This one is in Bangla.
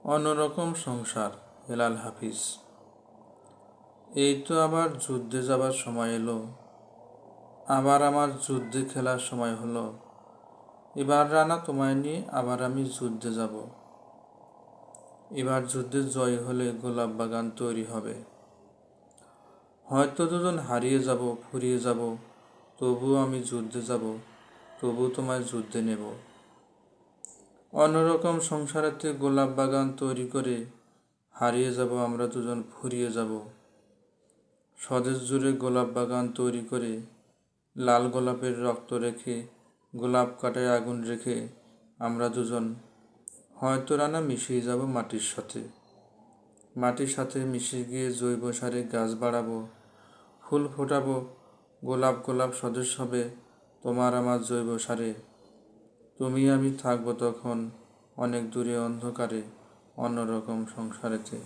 অন্যরকম সংসার। হেলাল হাফিজ। এই তো আবার যুদ্ধে যাবার সময় এলো, আবার আমার যুদ্ধে খেলার সময় হলো। এবার রানা তোমায় নিয়ে আবার আমি যুদ্ধে যাব। এবার যুদ্ধে জয় হলে গোলাপ বাগান তৈরি হবে। হয়তো দুজন হারিয়ে যাব, ফুরিয়ে যাব, তবুও আমি যুদ্ধে যাব, তবু তোমায় যুদ্ধে নেব। অন্যরকম সংসারেতে গোলাপ বাগান তৈরি করে হারিয়ে যাব আমরা দুজন, ফুরিয়ে যাব। স্বদেশ জুড়ে গোলাপ বাগান তৈরি করে লাল গোলাপের রক্ত রেখে, গোলাপ কাটায় আগুন রেখে আমরা দুজন হয়তো রানা মিশিয়ে যাব মাটির সাথে। মাটির সাথে মিশে গিয়ে জৈব সারে গাছ বাড়াবো, ফুল ফোটাবো, গোলাপ গোলাপ স্বদেশ হবে তোমার আমার জৈব সারে। তুমি আমি থাকবো তখন অনেক দূরে অন্ধকারে, অন্যরকম সংসারেতে।